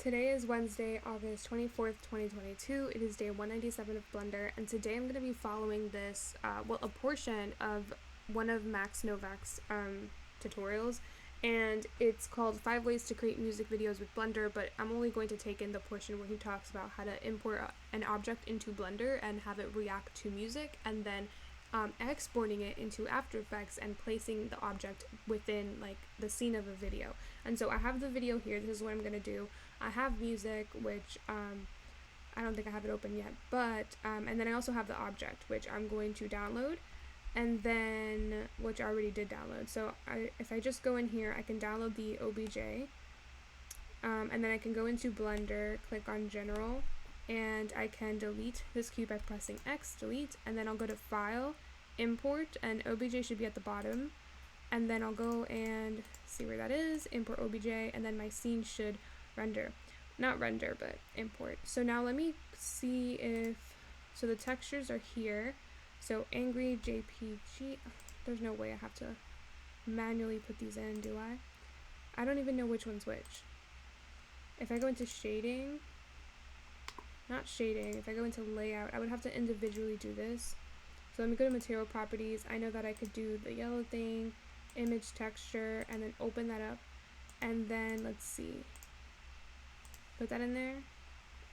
Today is Wednesday, August 24th, 2022. It is day 197 of Blender, and today I'm going to be following this, a portion of one of Max Novak's tutorials, and it's called 5 Ways to Create Music Videos with Blender, but I'm only going to take in the portion where he talks about how to import an object into Blender and have it react to music, and then exporting it into After Effects and placing the object within like the scene of a video. And so I have the video here. This is what I'm going to do. I have music, which I don't think I have it open yet, but and then I also have the object, which I'm going to download, and then which I already did download. So if I just go in here, I can download the OBJ, and then I can go into Blender, click on General, and I can delete this cube by pressing X, delete, and then I'll go to File, Import, and OBJ should be at the bottom, and then I'll go and see where that is, import OBJ, and then my scene should render. Not render, but import. So now let me see if, so the textures are here, so angry JPG, there's no way I have to manually put these in, do I? I don't even know which one's which. If I go into shading, not shading, if I go into layout, I would have to individually do this. So let me go to material properties. I know that I could do the yellow thing, image texture, and then open that up. And then let's see. Put that in there.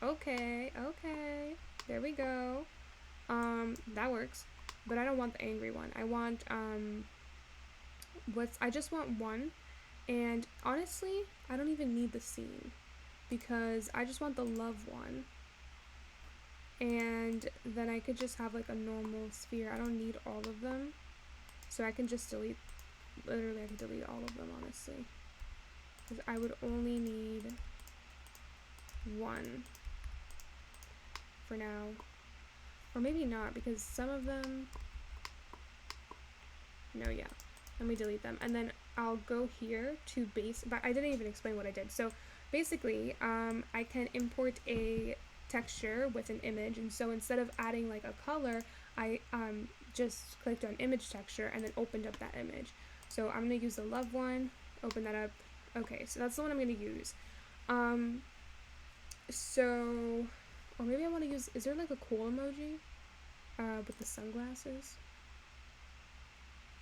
Okay, there we go. That works. But I don't want the angry one. I want I just want one. And honestly, I don't even need the scene because I just want the love one. And then I could just have like a normal sphere. I don't need all of them. So I can just delete, literally I can delete all of them, honestly. Because I would only need one for now. Or maybe not, because some of them, no, yeah. Let me delete them. And then I'll go here to base, but I didn't even explain what I did. So basically, I can import a texture with an image, and so instead of adding like a color, I just clicked on image texture and then opened up that image. So I'm going to use the love one, open that up. Okay, so that's the one I'm going to use. So, or maybe I want to use, is there like a cool emoji with the sunglasses?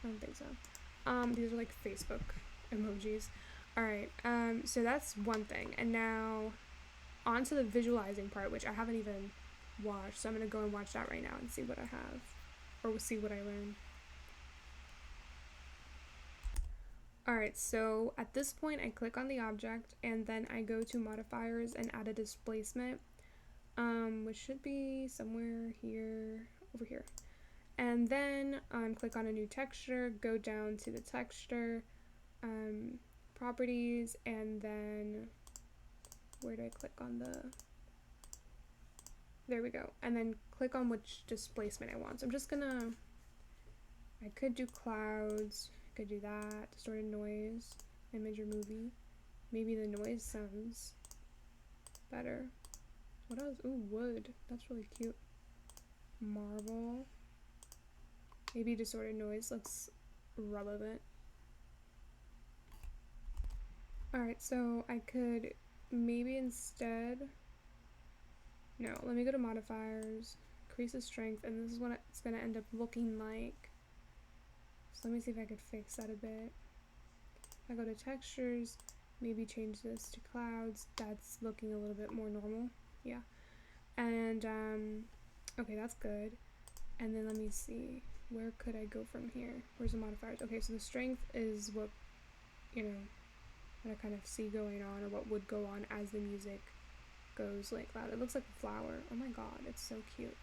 I don't think so. These are like Facebook emojis. Alright, so that's one thing. And now on to the visualizing part, which I haven't even watched. So I'm going to go and watch that right now and see what I have, or we'll see what I learn. Alright, so at this point I click on the object and then I go to modifiers and add a displacement, which should be somewhere here, over here. And then click on a new texture, go down to the texture, properties, and then where do I click on the, there we go, and then click on which displacement I want. So I'm just gonna, I could do clouds, could do that, distorted noise, image or movie. Maybe the noise sounds better. What else? Ooh, wood, that's really cute. Marble. Maybe distorted noise looks relevant. Alright, so I could maybe instead, no, let me go to modifiers, increase the strength, and this is what it's going to end up looking like. So let me see if I could fix that a bit. If I go to textures, maybe change this to clouds, that's looking a little bit more normal, yeah. And, okay, that's good. And then let me see, where could I go from here? Where's the modifiers? Okay, so the strength is what, you know, what I kind of see going on, or what would go on as the music goes like loud. It looks like a flower. Oh my god, it's so cute.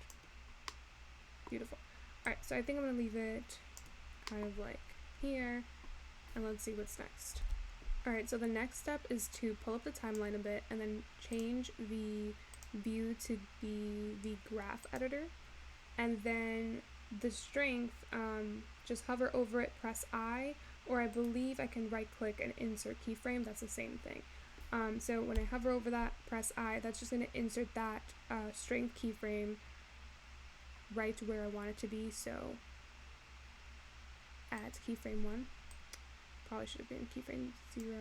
Beautiful. Alright, so I think I'm going to leave it kind of like here, and let's see what's next. Alright, so the next step is to pull up the timeline a bit, and then change the view to be the graph editor, and then the strength, just hover over it, press I, or I believe I can right click and insert keyframe, that's the same thing. So when I hover over that, press I, that's just going to insert that strength keyframe right to where I want it to be. So add keyframe 1, probably should have been keyframe 0,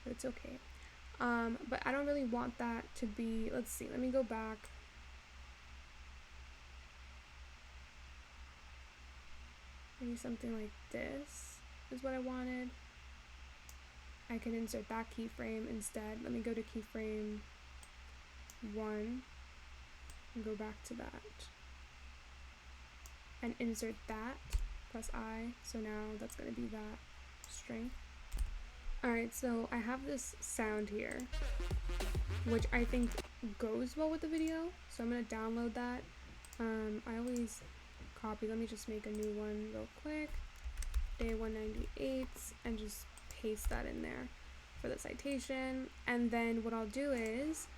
but it's okay. But I don't really want that to be, let's see, let me go back. Maybe something like this is what I wanted. I can insert that keyframe instead. Let me go to keyframe 1 and go back to that. And insert that, press I, so now that's going to be that string. Alright, so I have this sound here, which I think goes well with the video, so I'm going to download that. I always copy, let me just make a new one real quick, day 198, and just paste that in there for the citation. And then what I'll do is,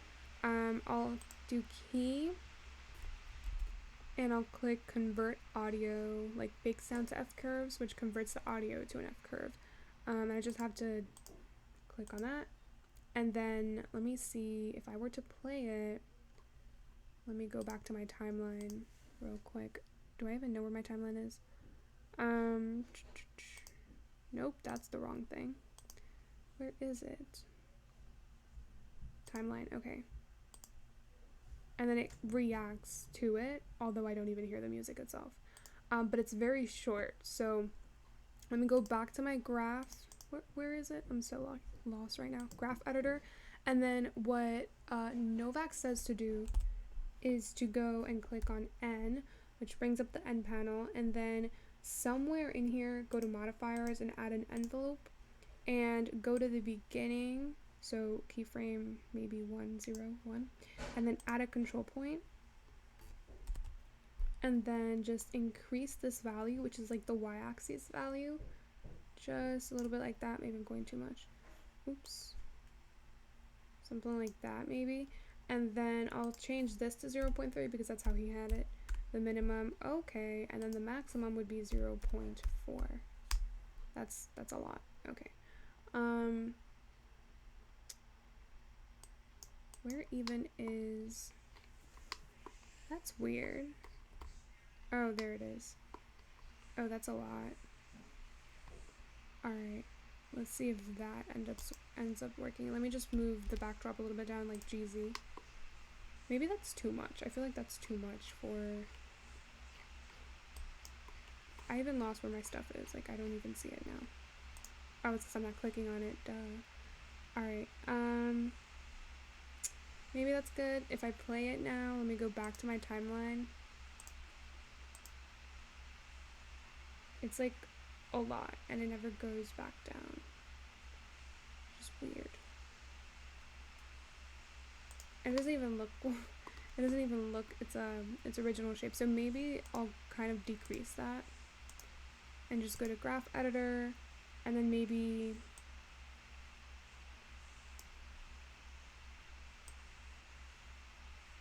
I'll do key, and I'll click convert audio, like big sound to F curves, which converts the audio to an F curve. And I just have to click on that. And then let me see if I were to play it. Let me go back to my timeline real quick. Do I even know where my timeline is? Nope, that's the wrong thing. Where is it? Timeline, okay. And then it reacts to it, although I don't even hear the music itself. But it's very short, so let me go back to my graph. Where is it? I'm so lost right now. Graph editor. And then what Novak says to do is to go and click on N, which brings up the N panel, and then somewhere in here go to modifiers and add an envelope and go to the beginning, so keyframe maybe 101, and then add a control point, and then just increase this value, which is like the y-axis value, just a little bit like that. Maybe I'm going too much. Oops. Something like that maybe. And then I'll change this to 0.3 because that's how he had it. The minimum, okay, and then the maximum would be 0.4. That's a lot. Okay. Where even is, that's weird. Oh, there it is. Oh, that's a lot. Alright, let's see if that ends up working. Let me just move the backdrop a little bit down, like Jeezy. Maybe that's too much. I feel like that's too much for... I even lost where my stuff is. Like, I don't even see it now. Oh, it's because I'm not clicking on it. Duh. Alright, maybe that's good. If I play it now, let me go back to my timeline. It's like a lot, and it never goes back down. Just weird. It doesn't even look it doesn't even look its original shape. So maybe I'll kind of decrease that and just go to graph editor, and then maybe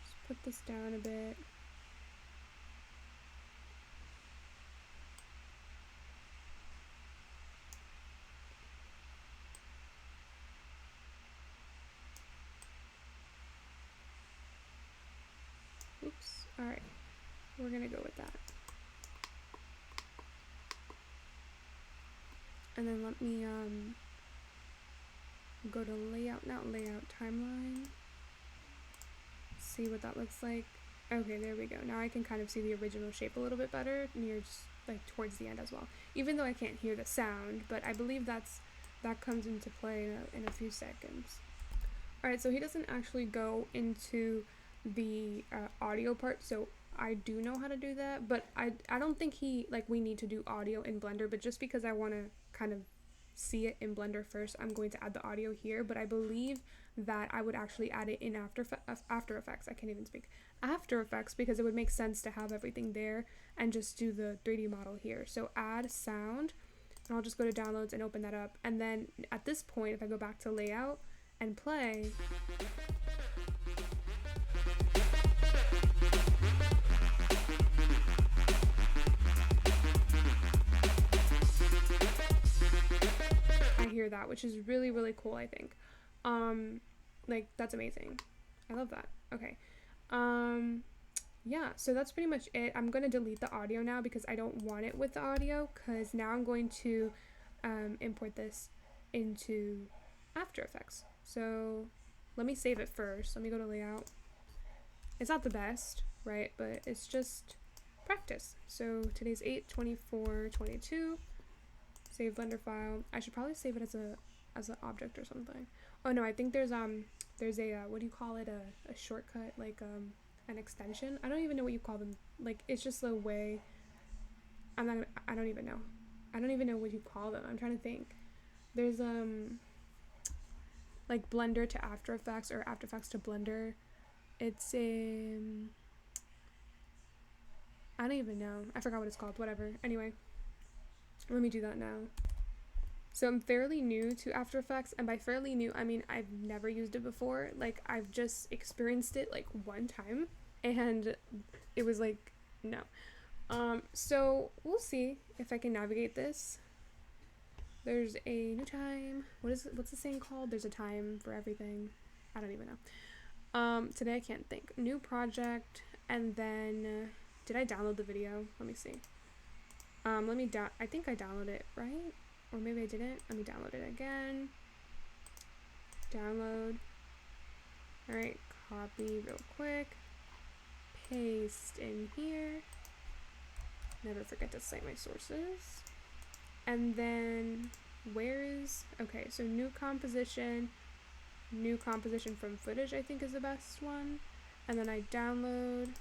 just put this down a bit. Oops. Alright, we're gonna go with that. And then let me go to layout, not layout, timeline. See what that looks like. Okay, there we go. Now I can kind of see the original shape a little bit better near just like towards the end as well. Even though I can't hear the sound, but I believe that comes into play in a few seconds. Alright, so he doesn't actually go into the audio part, so I do know how to do that, but I don't think we need to do audio in Blender, but just because I want to kind of see it in Blender first, I'm going to add the audio here. But I believe that I would actually add it in After Effects. I can't even speak. After Effects, because it would make sense to have everything there and just do the 3D model here. So add sound, and I'll just go to downloads and open that up, and then at this point, if I go back to layout and play, hear that, which is really, really cool, I think. Like, that's amazing. I love that. Okay. Yeah, so that's pretty much it. I'm going to delete the audio now because I don't want it with the audio, because now I'm going to import this into After Effects. So let me save it first. Let me go to layout. It's not the best, right? But it's just practice. So today's 8/24/22. Save Blender file. I should probably save it as an object or something. Oh no, I think there's a what do you call it, a shortcut, like an extension. I don't even know what you call them. Like, it's just the way. I don't even know. I don't even know what you call them. I'm trying to think. There's like Blender to After Effects or After Effects to Blender. It's I don't even know. I forgot what it's called. Whatever. Anyway, let me do that now. So I'm fairly new to After Effects, and by fairly new, I mean I've never used it before. Like, I've just experienced it like one time, and it was like, no. So we'll see if I can navigate this. There's a new time. What's the saying called? There's a time for everything. I don't even know. Today I can't think. New project, and then did I download the video? Let me see. I think I downloaded it, right? Or maybe I didn't. Let me download it again. Download. Alright, copy real quick. Paste in here. Never forget to cite my sources. And then, okay, so new composition from footage, I think, is the best one. And then I download.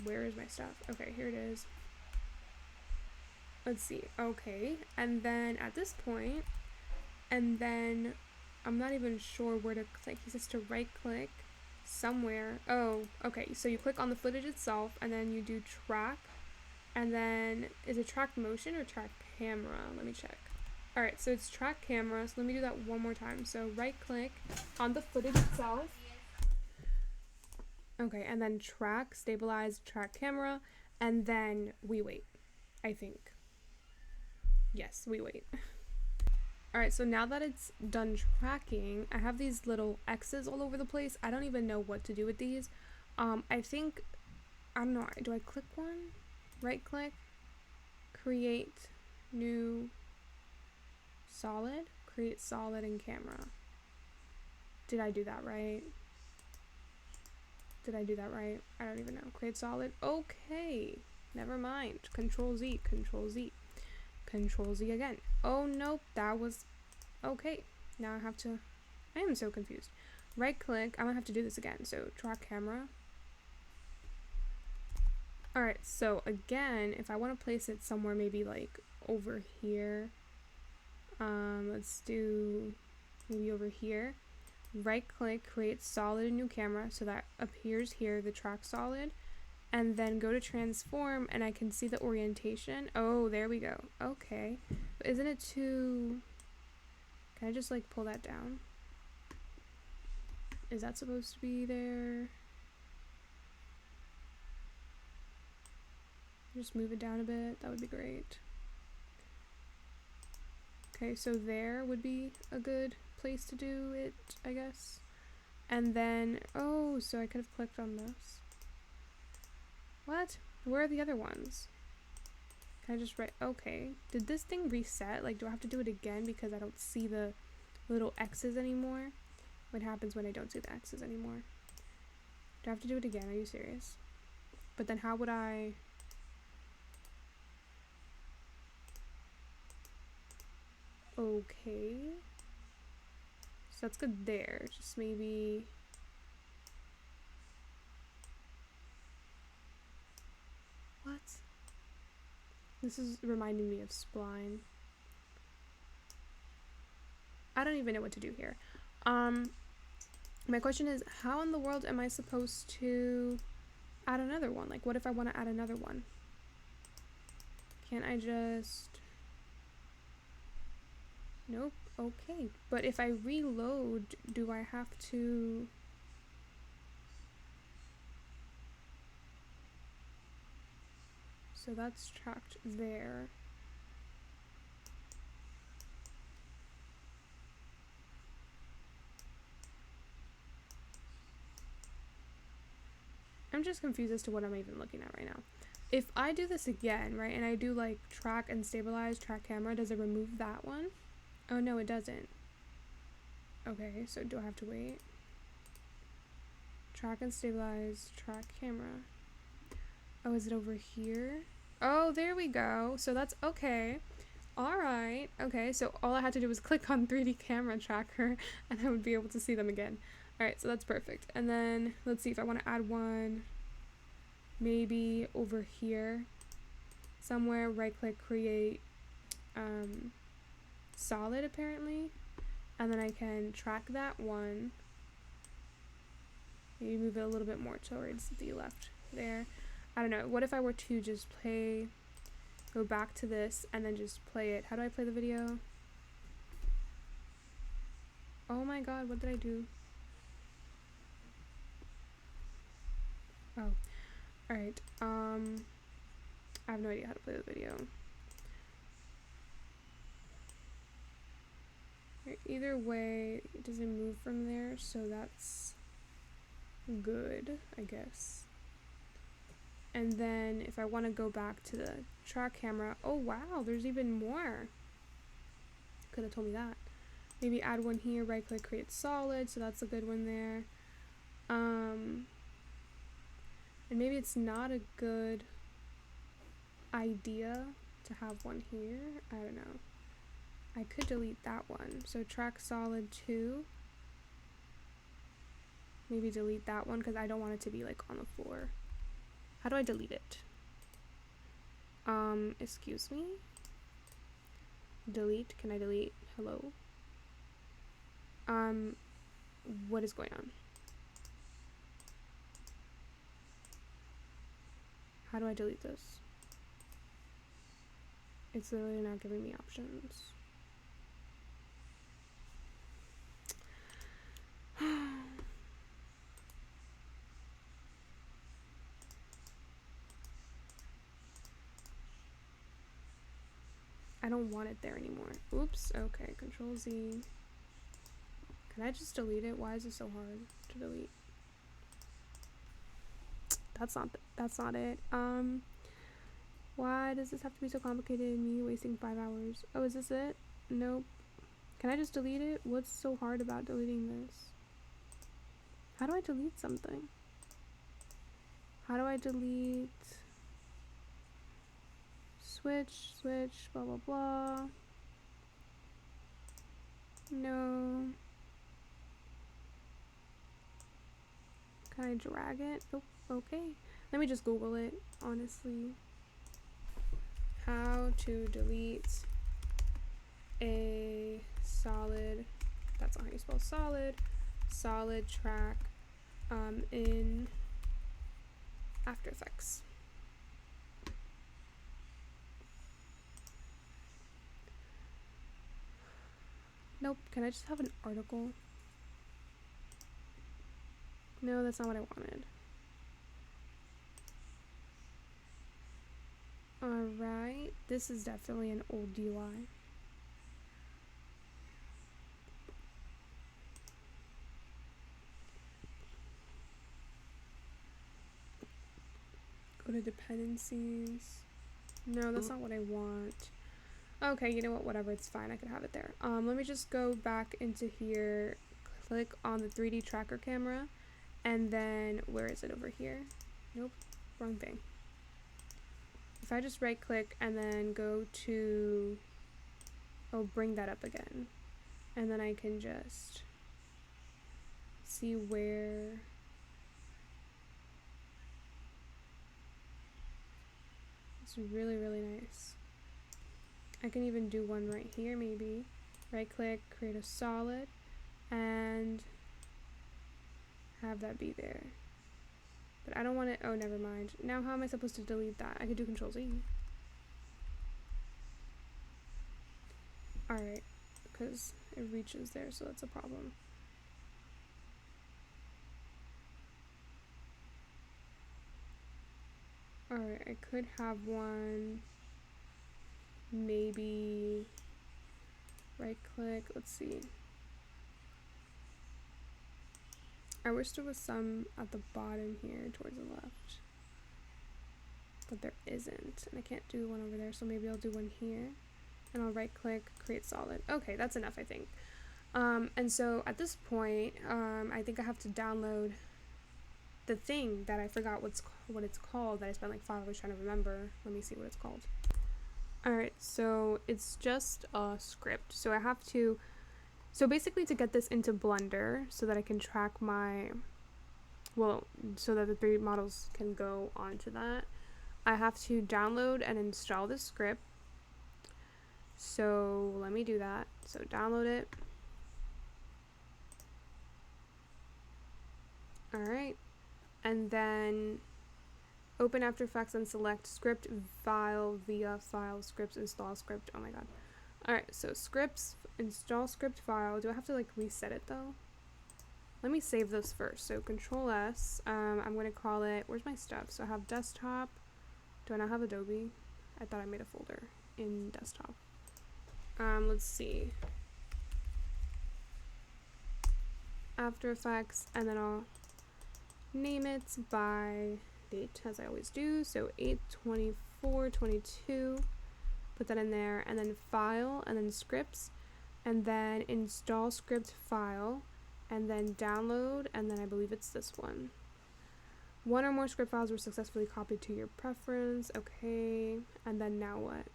Where is my stuff? Okay, here it is. Let's see. Okay, and then at this point, and then I'm not even sure where to click. He says to right click somewhere. Oh, okay, so you click on the footage itself, and then you do track, and then is it track motion or track camera? Let me check. Alright, so it's track camera, so let me do that one more time. So right click on the footage itself. Okay, and then track, stabilize, track camera, and then we wait, I think. Yes, we wait. Alright, so now that it's done tracking, I have these little X's all over the place. I don't even know what to do with these. I think, I don't know, do I click one? Right click, create new solid, create solid in camera. Did I do that right? Did I do that right? I don't even know. Create solid. Okay. Never mind. Control Z. Control Z. Control Z again. Oh, nope. That was... Okay. Now I have to... I am so confused. Right click. I'm gonna have to do this again. So, track camera. Alright, so again, if I want to place it somewhere maybe like over here. Let's do maybe over here. Right click, create solid in new camera, so that appears here, the track solid, and then go to transform, and I can see the orientation. Oh, there we go. Okay, but isn't it too... Can I just like pull that down? Is that supposed to be there? Just move it down a bit, that would be great. Okay, so there would be a good place to do it, I guess. And then, oh, so I could have clicked on this. What? Where are the other ones? Can I just write, okay. Did this thing reset? Like, do I have to do it again because I don't see the little X's anymore? What happens when I don't see the X's anymore? Do I have to do it again? Are you serious? But then how would I... Okay. So that's good there. Just maybe... What? This is reminding me of spline. I don't even know what to do here. My question is, how in the world am I supposed to add another one? Like, what if I want to add another one? Can't I just... Nope. Okay. But if I reload, do I have to... So that's tracked there. I'm just confused as to what I'm even looking at right now. If I do this again, right, and I do like track and stabilize, track camera, does it remove that one? Oh no, it doesn't. Okay, so do I have to wait? Track and stabilize, track camera. Oh, is it over here? Oh, there we go. So that's okay. Alright. Okay, so all I had to do was click on 3D camera tracker and I would be able to see them again. Alright, so that's perfect. And then let's see if I want to add one maybe over here somewhere. Right click, create solid apparently. And then I can track that one. Maybe move it a little bit more towards the left there. I don't know. What if I were to just go back to this and then just play it? How do I play the video? Oh my god, what did I do? Oh, alright. I have no idea how to play the video. Either way, it doesn't move from there, so that's good, I guess. And then if I want to go back to the track camera, oh wow, there's even more. Could have told me that. Maybe add one here, right click, create solid, so that's a good one there. And maybe it's not a good idea to have one here. I don't know. I could delete that one. So track solid 2. Maybe delete that one because I don't want it to be like on the floor. How do I delete it? Excuse me? Delete, can I delete? Hello? What is going on? How do I delete this? It's literally not giving me options. I don't want it there anymore. Oops, okay, Control Z. Can I just delete it? Why is it so hard to delete? That's not it. Why does this have to be so complicated and me wasting 5 hours? Oh, is this it? Nope. Can I just delete it? What's so hard about deleting this? How do I delete something? How do I delete... Switch, blah, blah, blah. No. Can I drag it? Oh, okay. Let me just Google it, honestly. How to delete a solid, that's not how you spell solid track in After Effects. Nope, can I just have an article? No, that's not what I wanted. Alright, this is definitely an old UI. Go to dependencies. No, that's not what I want. Okay, you know what, whatever, it's fine, I could have it there. Let me just go back into here, click on the 3D tracker camera, and then, where is it over here? Nope, wrong thing. If I just right click and then go to, bring that up again, and then I can just see where, it's really, really nice. I can even do one right here, maybe. Right click, create a solid, and have that be there. But I don't want it, oh, never mind. Now how am I supposed to delete that? I could do Control Z. Alright, because it reaches there, so that's a problem. Alright, I could have one, maybe right click, let's see. I wish there was some at the bottom here towards the left, but there isn't, and I can't do one over there, so maybe I'll do one here, and I'll right click, create solid. Okay, that's enough, I think. And so at this point, I think I have to download the thing that I forgot what it's called, that I spent like 5 hours trying to remember. Let me see what it's called. Alright, so it's just a script. So basically to get this into Blender so that I can track so that the 3 models can go onto that, I have to download and install the script. So let me do that. So download it. Alright, and then open After Effects and select script file via file scripts install script. Oh my god. Alright, so scripts install script file. Do I have to like reset it though? Let me save this first. So Control S. I'm gonna call it, where's my stuff? So I have desktop. Do I not have Adobe? I thought I made a folder in desktop. Let's see. After Effects, and then I'll name it by date as I always do. So 8/24/22. Put that in there, and then file, and then scripts, and then install script file, and then download, and then I believe it's this one. 1 or more script files were successfully copied to your preference. Okay, and then now what?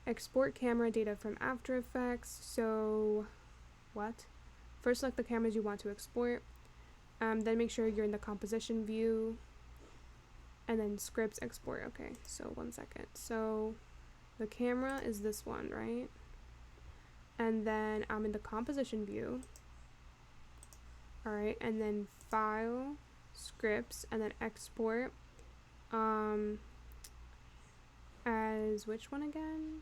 Export camera data from After Effects. So what? First select the cameras you want to export. Then make sure you're in the composition view, and then scripts export. Okay, so 1 second. So the camera is this one, right? And then I'm in the composition view. Alright, and then file, scripts, and then export. As which one again?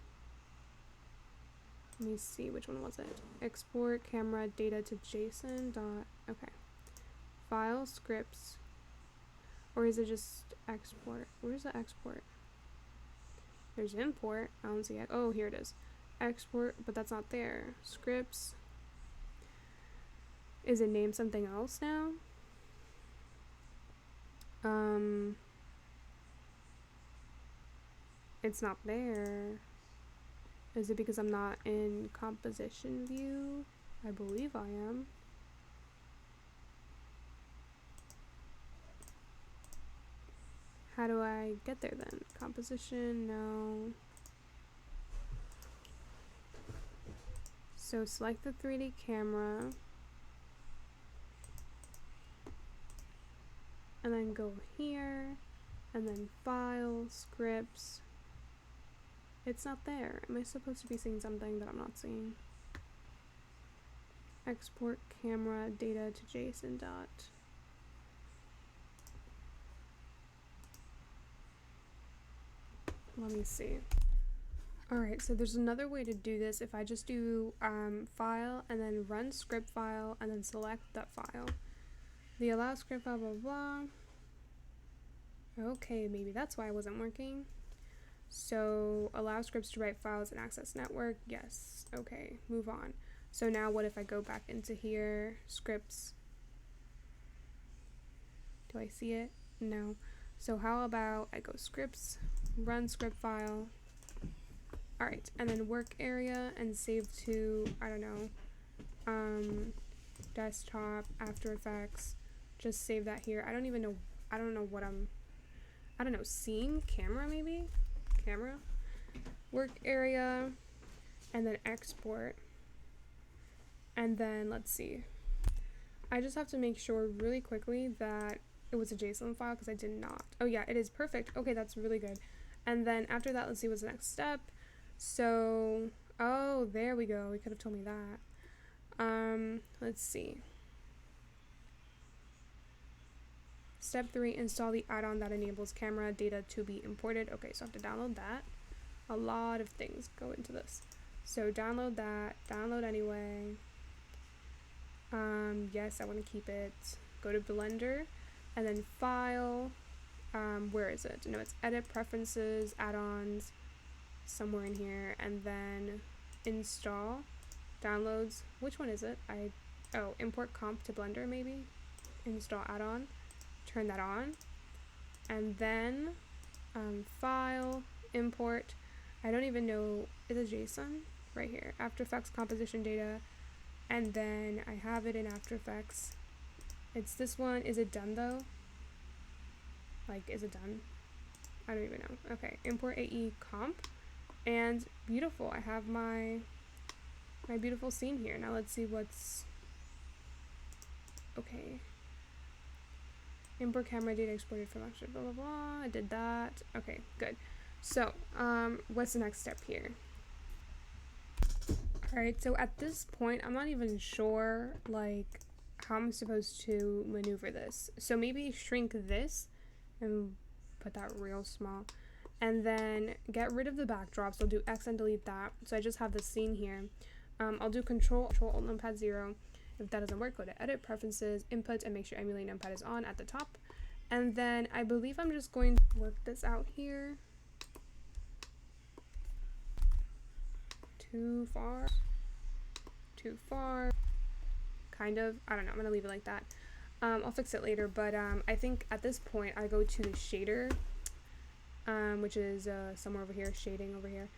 Let me see, which one was it? Export camera data to JSON dot, okay. File, scripts, or is it just export? Where's the export? There's import, I don't see it. Oh, here it is. Export, but that's not there. Scripts. Is it named something else now? It's not there. Is it because I'm not in composition view? I believe I am. How do I get there then? Composition, no. So select the 3D camera. And then go here. And then file, scripts. It's not there. Am I supposed to be seeing something that I'm not seeing? Export camera data to JSON dot. Let me see. Alright, so there's another way to do this if I just do file and then run script file and then select that file. The allow script file, blah, blah, blah. Okay, maybe that's why it wasn't working. So allow scripts to write files and access network. Yes. Okay, move on. So now what if I go back into here, scripts? Do I see it? No. So how about I go scripts, run script file. Alright, and then work area and save to, I don't know, desktop, After Effects. Just save that here. I don't know what seeing camera maybe? Camera, work area, and then export, and then let's see, I just have to make sure really quickly that it was a JSON file because I did not. Oh yeah, it is perfect. Okay, that's really good. And then after that, let's see what's the next step. So, oh, there we go. We could have told me that. Let's see. Step 3, install the add-on that enables camera data to be imported. Okay, so I have to download that. A lot of things go into this. So download that, download anyway. Yes, I want to keep it. Go to Blender, and then File. Where is it? No, it's Edit, Preferences, Add-ons, somewhere in here, and then Install, Downloads. Which one is it? Import Comp to Blender maybe? Install Add-on. Turn that on, and then File, Import. I don't even know, is it JSON right here, After Effects composition data, and then I have it in After Effects. It's this one. Is it done though? Like, is it done? I don't even know. Okay, import AE comp, and beautiful. I have my beautiful scene here. Now let's see what's okay. Import camera data exported from extra blah blah blah. I did that. Okay, good. So, what's the next step here? Alright, so at this point, I'm not even sure, like, how I'm supposed to maneuver this. So maybe shrink this and put that real small. And then get rid of the backdrops. I'll do X and delete that. So I just have the scene here. I'll do Control Alt Numpad 0. If that doesn't work, go to Edit, Preferences, Input, and make sure Emulate Numpad is on at the top. And then I believe I'm just going to work this out here. Too far, kind of. I don't know, I'm gonna leave it like that. I'll fix it later, but I think at this point I go to the shader, which is somewhere over here, shading over here,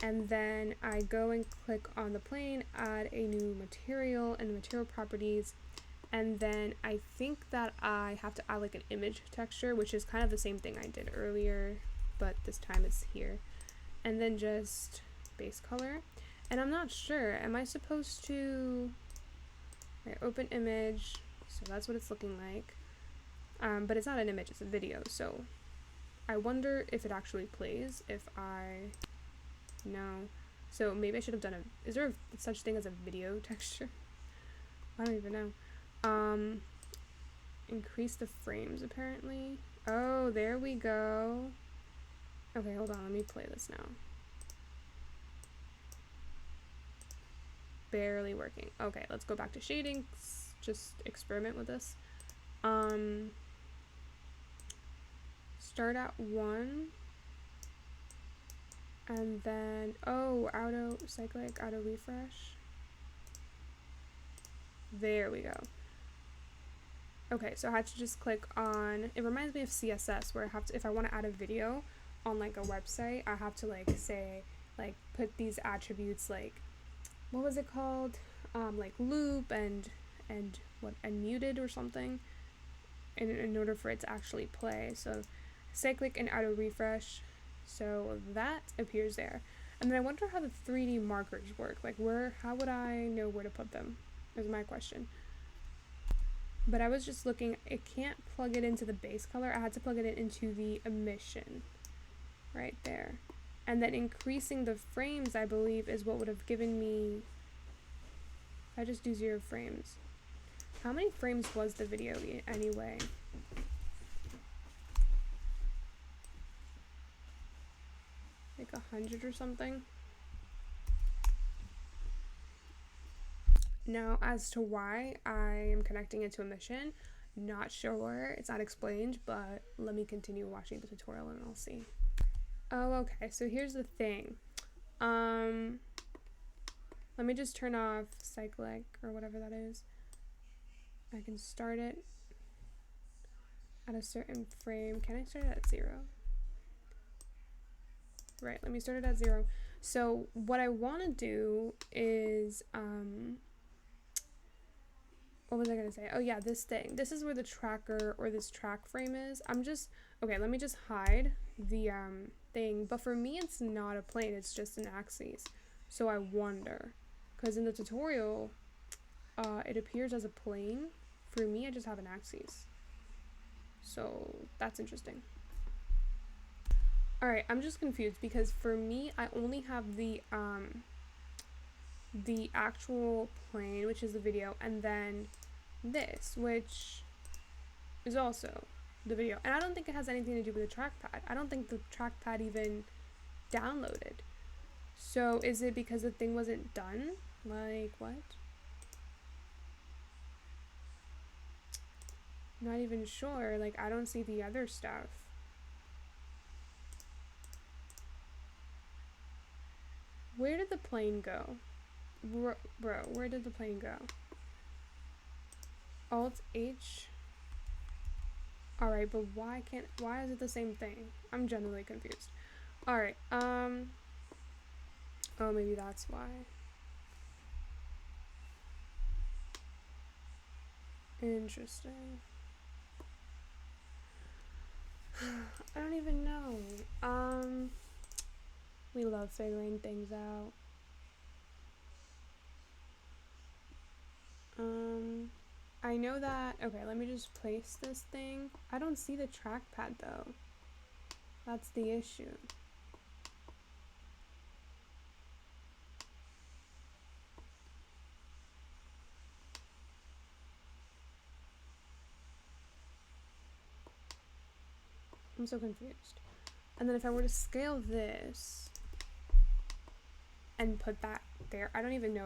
and then I go and click on the plane, add a new material and material properties, and then I think that I have to add like an image texture, which is kind of the same thing I did earlier, but this time it's here, and then just base color. And I'm not sure, am I supposed to, right, open image, so that's what it's looking like, but it's not an image, it's a video, so I wonder if it actually plays, if I, no, so maybe I should have done is there such thing as a video texture? I don't even know. Increase the frames apparently. Oh, there we go. Okay, hold on, let me play this now. Barely working. Okay, let's go back to shading. Just experiment with this. Start at 1, and then auto cyclic auto refresh. There we go. Okay, so I had to just click on. It reminds me of CSS, where I have to, if I want to add a video on like a website, I have to like say like put these attributes like, what was it called, like loop and muted or something, in order for it to actually play. So cyclic and auto refresh, so that appears there. And then I wonder how the 3D markers work, like how would I know where to put them, is my question. But I was just looking, it can't plug it into the base color, I had to plug it into the emission right there. And then increasing the frames, I believe, is what would have given me, if I just do 0 frames. How many frames was the video anyway? Like 100 or something? Now, as to why I am connecting it to emission, not sure, it's not explained, but let me continue watching the tutorial and I'll see. Oh, okay, so here's the thing. Let me just turn off cyclic or whatever that is. I can start it at a certain frame. Can I start it at 0? Right, let me start it at 0. So what I want to do is, what was I going to say? Oh yeah, this thing. This is where the tracker or this track frame is. Okay, let me just hide the thing. But for me, it's not a plane. It's just an axis. So I wonder, because in the tutorial, it appears as a plane. For me, I just have an axis. So that's interesting. Alright, I'm just confused because for me, I only have the actual plane, which is the video, and then this, which is also the video. And I don't think it has anything to do with the trackpad. I don't think the trackpad even downloaded. So is it because the thing wasn't done? Like, what? Not even sure. Like, I don't see the other stuff. Where did the plane go? Bro, where did the plane go? Alt H. Alright, but why is it the same thing? I'm genuinely confused. Alright, Oh, maybe that's why. Interesting. I don't even know. We love figuring things out. I know that, okay, let me just place this thing. I don't see the trackpad though. That's the issue. I'm so confused. And then if I were to scale this and put that there, I don't even know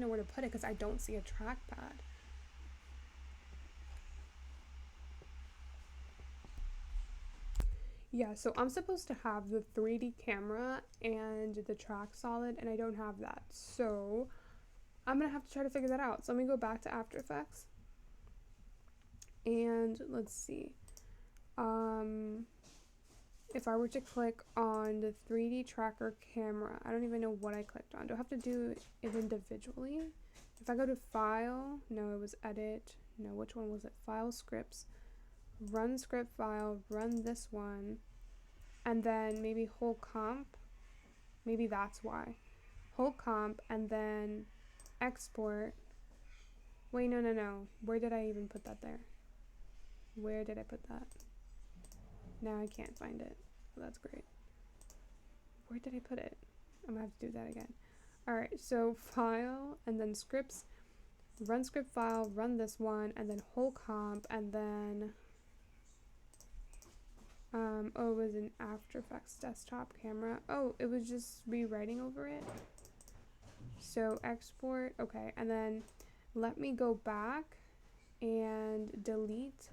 where to put it because I don't see a trackpad. Yeah, so I'm supposed to have the 3D camera and the track solid, and I don't have that. So I'm gonna have to try to figure that out. So let me go back to After Effects. And let's see. If I were to click on the 3D tracker camera, I don't even know what I clicked on. Do I have to do it individually? If I go to File, no, it was Edit. No, which one was it? File, Scripts. Run script file, run this one, and then maybe whole comp. Maybe that's why. Whole comp, and then export. Wait, no. Where did I even put that there? Where did I put that? Now I can't find it. Well, that's great. Where did I put it? I'm gonna have to do that again. Alright, so file, and then scripts, run script file, run this one, and then whole comp, and then oh, it was an After Effects desktop camera. Oh, it was just rewriting over it. So export, okay, and then let me go back and delete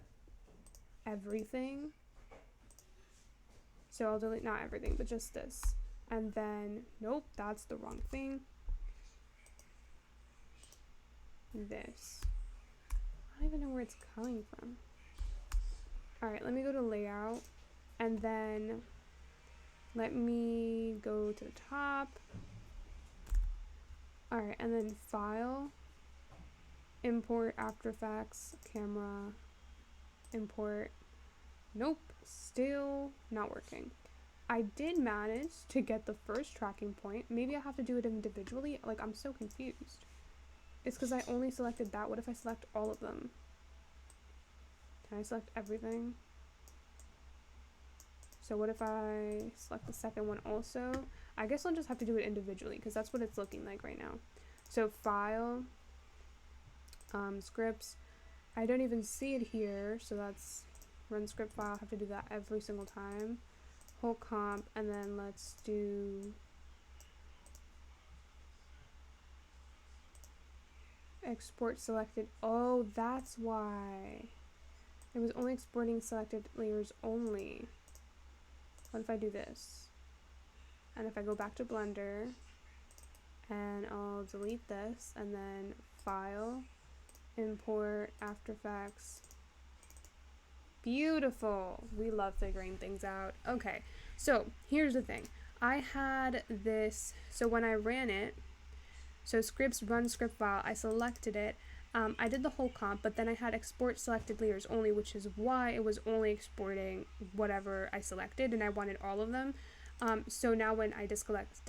everything. So I'll delete not everything, but just this. And then, nope, that's the wrong thing. This. I don't even know where it's coming from. Alright, let me go to layout. And then let me go to the top. Alright, and then file, import After Effects, camera, import. Nope, still not working. I did manage to get the first tracking point. Maybe I have to do it individually. Like, I'm so confused. It's because I only selected that. What if I select all of them? Can I select everything? So what if I select the second one also? I guess I'll just have to do it individually because that's what it's looking like right now. So file, scripts. I don't even see it here, so that's run script file. I have to do that every single time. Whole comp, and then let's do export selected. Oh, that's why. It was only exporting selected layers only. What if I do this? And if I go back to Blender, and I'll delete this, and then file, import After Effects. Beautiful. We love figuring things out. Okay, so here's the thing. I had this, so when I ran it, so scripts, run script file, I selected it. I did the whole comp, but then I had export selected layers only, which is why it was only exporting whatever I selected, and I wanted all of them. So now when I deselect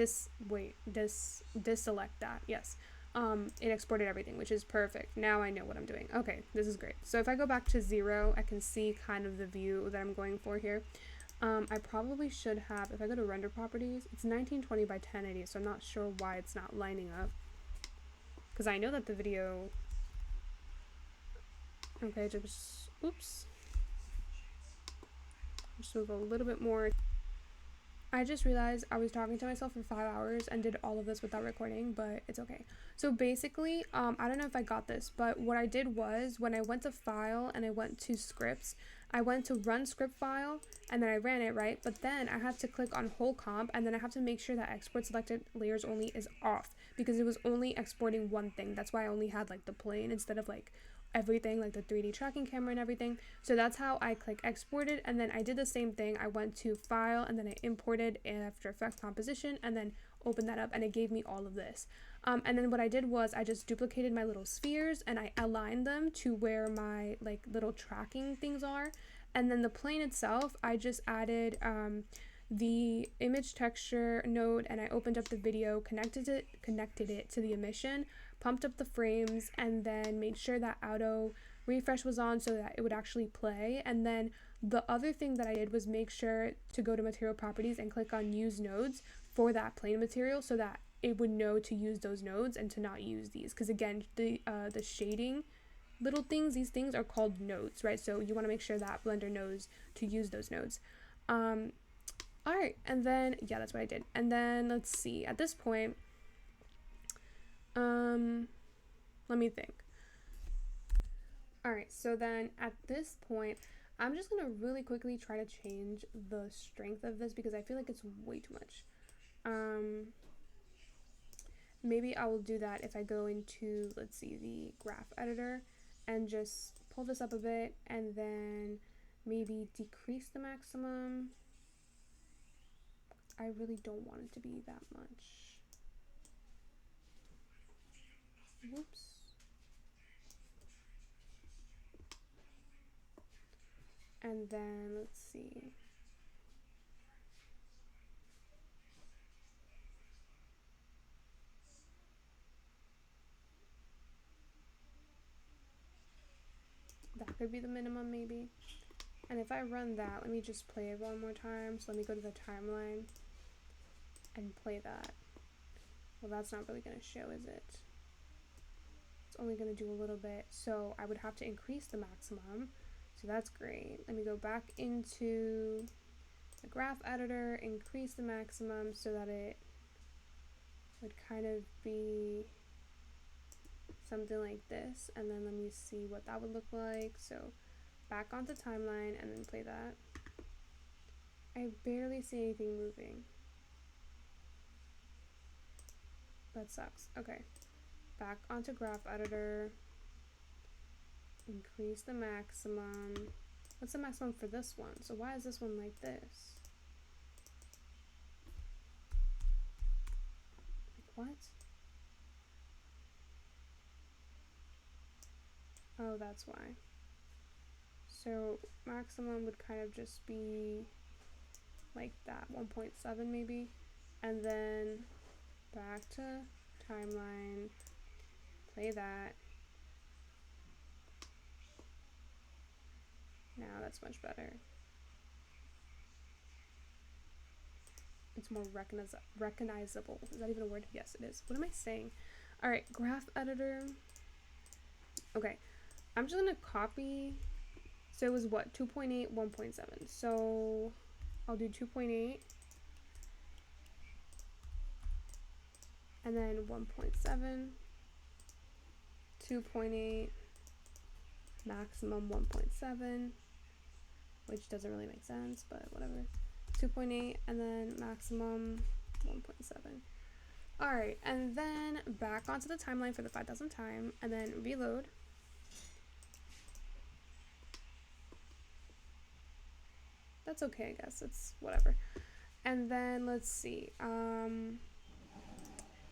that, yes, it exported everything, which is perfect. Now I know what I'm doing. Okay, this is great. So if I go back to 0, I can see kind of the view that I'm going for here. I probably should have, if I go to render properties, it's 1920 by 1080, so I'm not sure why it's not lining up. Because I know that the video, okay, just, oops. Just move a little bit more. I just realized I was talking to myself for 5 hours and did all of this without recording, but it's okay. So basically, I don't know if I got this, but what I did was when I went to file and I went to scripts, I went to run script file and then I ran it, right? But then I have to click on whole comp and then I have to make sure that export selected layers only is off because it was only exporting one thing. That's why I only had like the plane instead of like everything, like the 3D tracking camera and everything. So that's how I click exported, and then I did the same thing. I went to file and then I imported After Effects composition, and then opened that up and it gave me all of this. And then what I did was I just duplicated my little spheres and I aligned them to where my like little tracking things are. And then the plane itself, I just added the image texture node and I opened up the video, connected it to the emission, pumped up the frames, and then made sure that auto refresh was on so that it would actually play. And then the other thing that I did was make sure to go to material properties and click on use nodes for that plane material so that it would know to use those nodes and to not use these, because again the shading little things, these things are called nodes, right? So you want to make sure that Blender knows to use those nodes. All right, and then yeah, that's what I did. And then let's see, at this point let me think. All right, so then at this point I'm just gonna really quickly try to change the strength of this because I feel like it's way too much. Maybe I will do that if I go into, let's see, the graph editor and just pull this up a bit and then maybe decrease the maximum. I really don't want it to be that much. Whoops. And then let's see. That could be the minimum maybe. And if I run that, let me just play it one more time. So let me go to the timeline and play that. Well, that's not really going to show, is it? It's only going to do a little bit. So I would have to increase the maximum. So that's great. Let me go back into the graph editor, increase the maximum so that it would kind of be something like this, and then let me see what that would look like. So back onto timeline and then play that. I barely see anything moving. That sucks. Okay, back onto graph editor, increase the maximum. What's the maximum for this one? So why is this one like this? Like what? Oh, that's why. So maximum would kind of just be like that, 1.7 maybe, and then back to timeline, play that. Now that's much better. It's more recognizable. Is that even a word? Yes, it is. What am I saying? All right, graph editor. Okay, I'm just gonna copy. So it was what, 2.8, 1.7. So I'll do 2.8 and then 1.7, 2.8, maximum 1.7, which doesn't really make sense, but whatever. 2.8 and then maximum 1.7. All right, and then back onto the timeline for the 5,000th time and then reload. That's okay, I guess. It's whatever. And then let's see.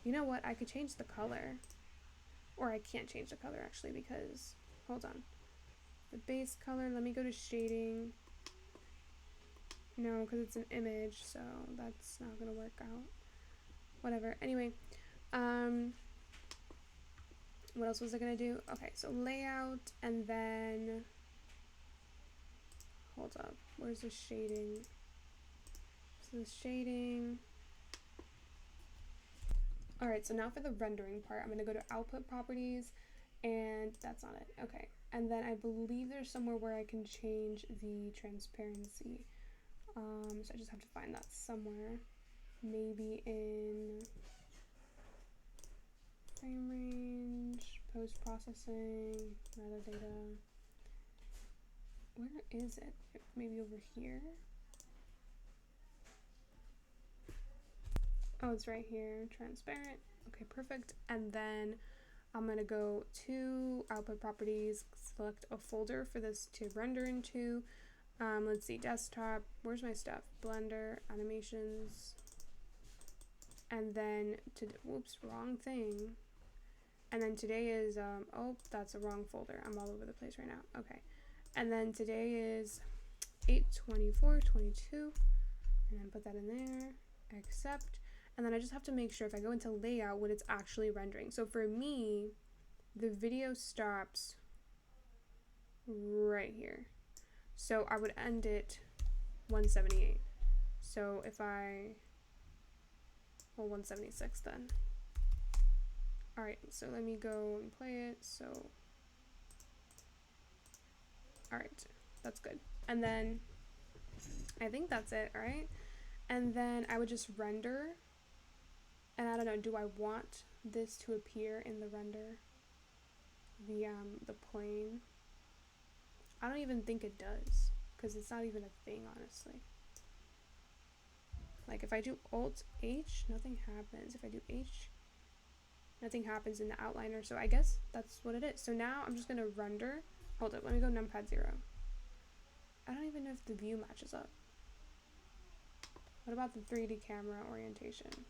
You know what? I could change the color. Or I can't change the color actually because, hold on. The base color, let me go to shading. No, because it's an image, so that's not gonna work out. Whatever. Anyway, what else was I gonna do? Okay, so layout, and then hold up. Where's the shading? So the shading. Alright, so now for the rendering part, I'm gonna go to output properties, and that's not it. Okay, and then I believe there's somewhere where I can change the transparency. So I just have to find that somewhere. Maybe in frame range, post-processing, metadata. Where is it? Maybe over here? Oh, it's right here, transparent. Okay, perfect. And then I'm gonna go to output properties, select a folder for this to render into. Let's see, desktop, where's my stuff? Blender, animations. And then, whoops, wrong thing. And then today is, oh, that's a wrong folder. I'm all over the place right now. Okay. And then today is 8/24/22. And then put that in there, accept. And then I just have to make sure if I go into layout when it's actually rendering. So for me, the video stops right here. So I would end it 178. So if I, well, 176 then. All right, so let me go and play it. So, all right, that's good. And then I think that's it, all right? And then I would just render. And I don't know, do I want this to appear in the render? The plane. I don't even think it does, because it's not even a thing, honestly. Like if I do Alt H, nothing happens. If I do H, nothing happens in the outliner. So I guess that's what it is. So now I'm just gonna render. Hold up, let me go numpad 0. I don't even know if the view matches up. What about the 3D camera orientation?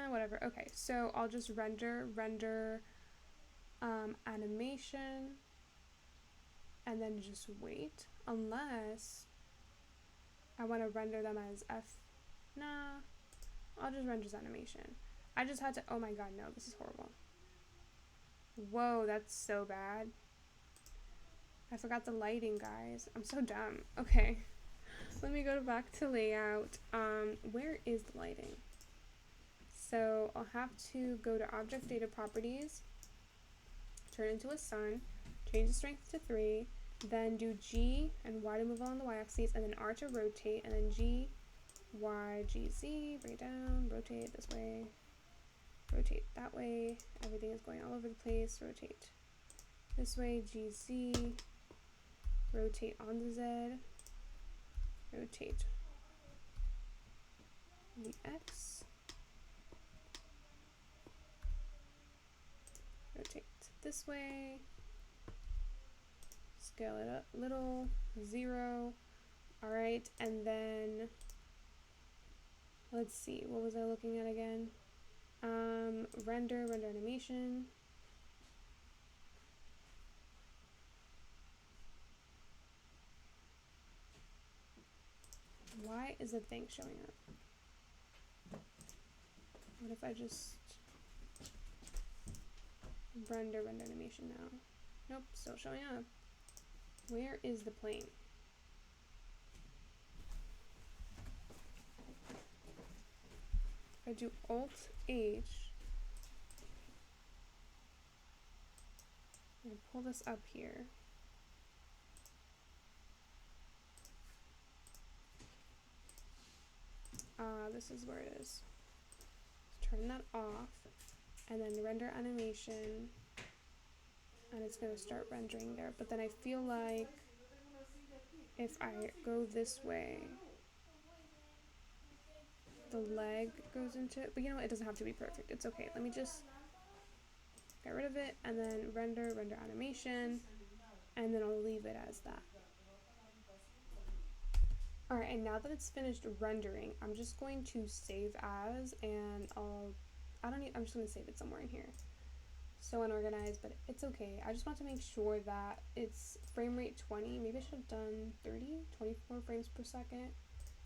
Whatever. Okay, so I'll just render animation, and then just wait, unless I want to render them as F. Nah, I'll just render as animation. I just had to, oh my god, no, this is horrible. Whoa, that's so bad. I forgot the lighting, guys. I'm so dumb. Okay, let me go back to layout. Where is the lighting? So I'll have to go to object data properties, turn into a sun, change the strength to 3, then do G and Y to move along the y-axis, and then R to rotate, and then G, Y, G, Z, bring it down, rotate this way, rotate that way, everything is going all over the place, rotate this way, G, Z, rotate on the Z, rotate the X, rotate this way, scale it up a little, 0, alright, and then, let's see, what was I looking at again? Render animation. Why is the thing showing up? What if I just render animation now? Nope, still showing up. Where is the plane? If I do Alt H and pull this up here, this is where it is. Turn that off, and then render animation, and it's going to start rendering there. But then I feel like if I go this way, the leg goes into it. But you know what? It doesn't have to be perfect. It's okay. Let me just get rid of it, and then render animation, and then I'll leave it as that. Alright, and now that it's finished rendering, I'm just going to save as, and I'm just going to save it somewhere in here. So unorganized, but it's okay. I just want to make sure that it's frame rate 20. Maybe I should have done 24 frames per second.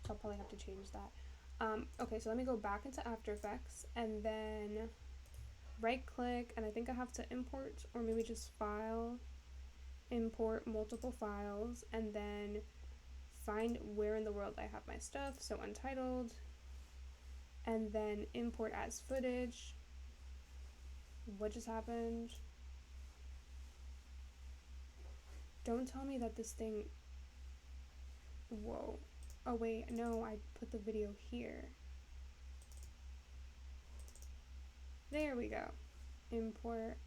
So I'll probably have to change that. Okay, so let me go back into After Effects, and then right click, and I think I have to import, or maybe just file, import multiple files, and then find where in the world I have my stuff, so untitled, and then import as footage. What just happened? Don't tell me that this thing, whoa, oh wait, no, I put the video here. There we go, import,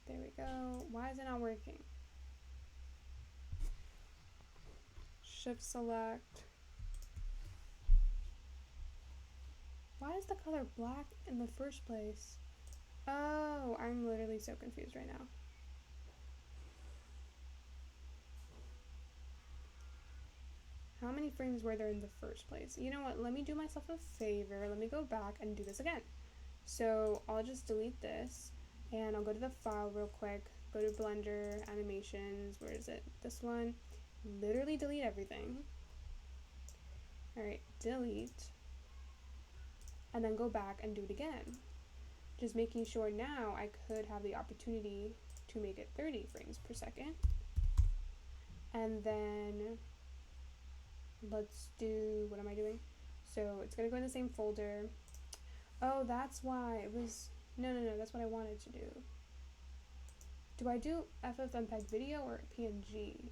there we go. Why is it not working? Shift select. Why is the color black in the first place? Oh, I'm literally so confused right now. how many frames were there in the first place? You know what, let me do myself a favor. Let me go back and do this again. So I'll just delete this and I'll go to the file real quick, go to Blender, animations, where is it? This one. Literally delete everything. Alright, delete. And then go back and do it again. Just making sure now I could have the opportunity to make it 30 frames per second. And then let's do, what am I doing? So it's gonna go in the same folder. Oh, that's why it was, no, that's what I wanted to do. Do I do FFmpeg video or PNG?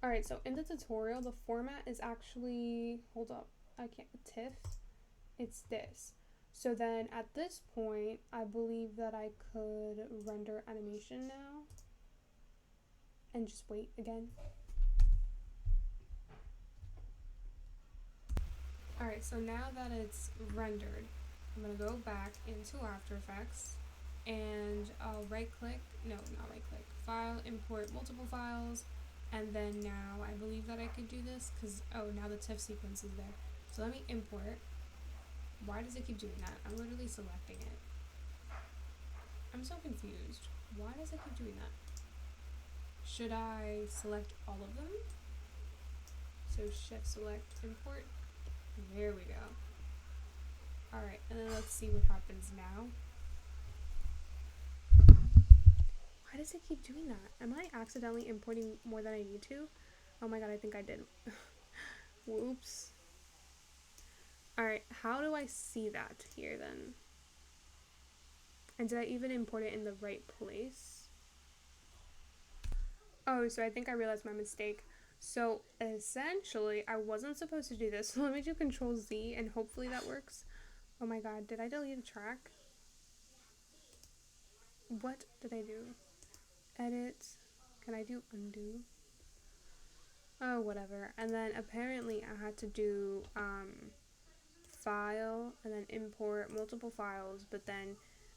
Alright, so in the tutorial, the format is actually, hold up, I can't, TIFF, it's this. So then at this point, I believe that I could render animation now and just wait again. Alright, so now that it's rendered, I'm gonna go back into After Effects and I'll right click, no, not right click, file, import multiple files, and then now I believe that I could do this because, oh, now the TIFF sequence is there. So let me import. Why does it keep doing that? I'm literally selecting it. I'm so confused. Why does it keep doing that? Should I select all of them? So shift select import. There we go. Alright, and then let's see what happens now. Why does it keep doing that? Am I accidentally importing more than I need to? Oh my god, I think I did. Whoops. Alright, how do I see that here then? And did I even import it in the right place? Oh, so I think I realized my mistake. So essentially, I wasn't supposed to do this. So let me do Control Z and hopefully that works. Oh my god, did I delete a track? What did I do? Edit. Can I do undo? Oh, whatever. And then apparently I had to do file and then import multiple files, but then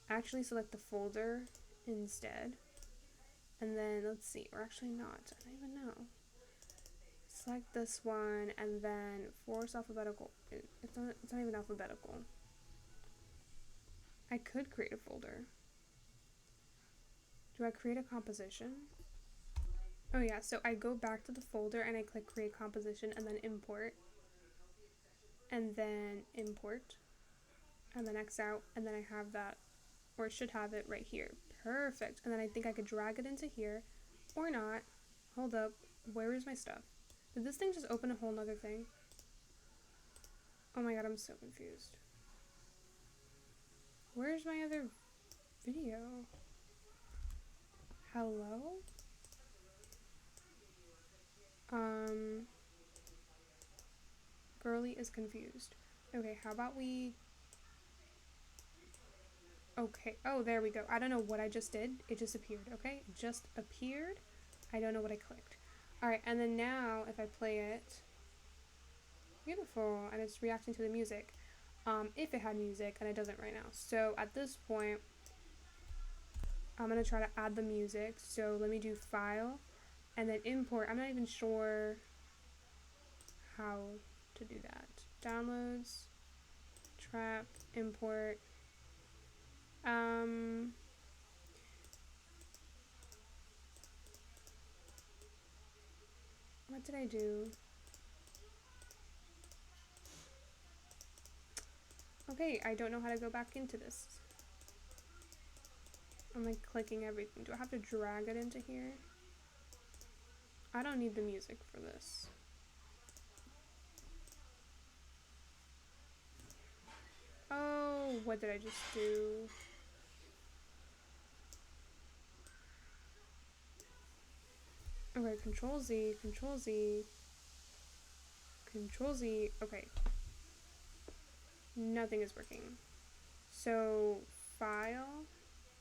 actually select the folder instead. And then let's see, or actually not, I don't even know. Select this one and then force alphabetical. It's not even alphabetical. I could create a folder. Do I create a composition? Oh yeah, so I go back to the folder and I click create composition and then import. And then import. And then X out, and then I have that, or should have it right here. Perfect. And then I think I could drag it into here, or not. Hold up, where is my stuff? Did this thing just open a whole nother thing? Oh my god, I'm so confused. Where's my other video? Hello? Girly is confused. Okay, how about we... Okay, oh, there we go. I don't know what I just did. It just appeared, okay? It just appeared. I don't know what I clicked. Alright, and then now, if I play it... Beautiful, and it's reacting to the music. If it had music, and it doesn't right now. So, at this point, I'm going to try to add the music. So, let me do File, and then Import. I'm not even sure how to do that. Downloads, Trap, Import. What did I do? Okay, I don't know how to go back into this. I'm like clicking everything. Do I have to drag it into here? I don't need the music for this. Oh, what did I just do? Okay, Control Z, Control Z, Control Z. Okay. Nothing is working. So, File,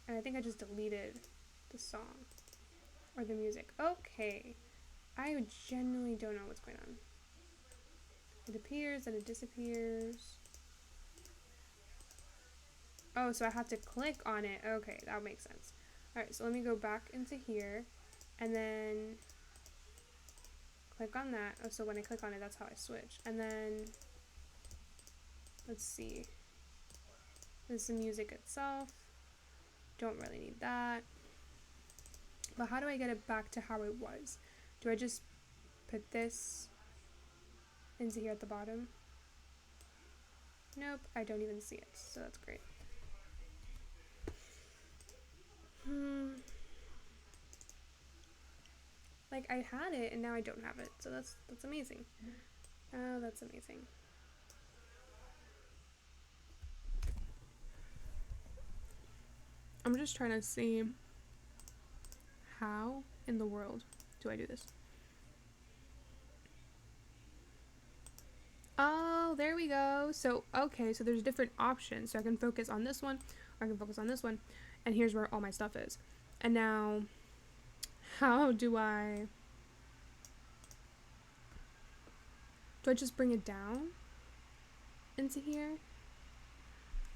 and I think I just deleted the song or the music. Okay. I genuinely don't know what's going on. It appears and it disappears. Oh, so I have to click on it. Okay, that makes sense. Alright, so let me go back into here and then click on that. Oh, so when I click on it, that's how I switch. And then, let's see. This is the music itself. Don't really need that. But how do I get it back to how it was? Do I just put this into here at the bottom? Nope, I don't even see it, so that's great. Like, I had it and now I don't have it, so that's amazing. Oh, that's amazing. I'm just trying to see how in the world do I do this. Oh, there we go. So, okay, so there's different options. So I can focus on this one, or I can focus on this one, and here's where all my stuff is. And now, how do I just bring it down into here?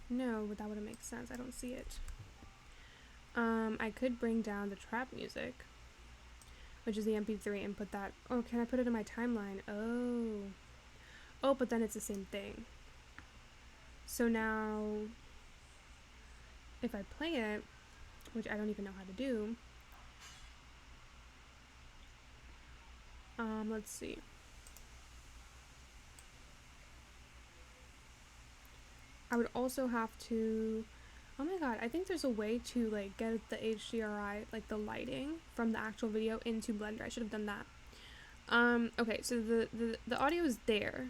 No, but that wouldn't make sense. I don't see it. I could bring down the trap music, which is the MP3, and put that. Oh, can I put it in my timeline? Oh, but then it's the same thing. So now, if I play it, which I don't even know how to do, let's see. I would also have to, oh my god, I think there's a way to like get the HDRI, like the lighting from the actual video into Blender. I should have done that. Okay, so the audio is there.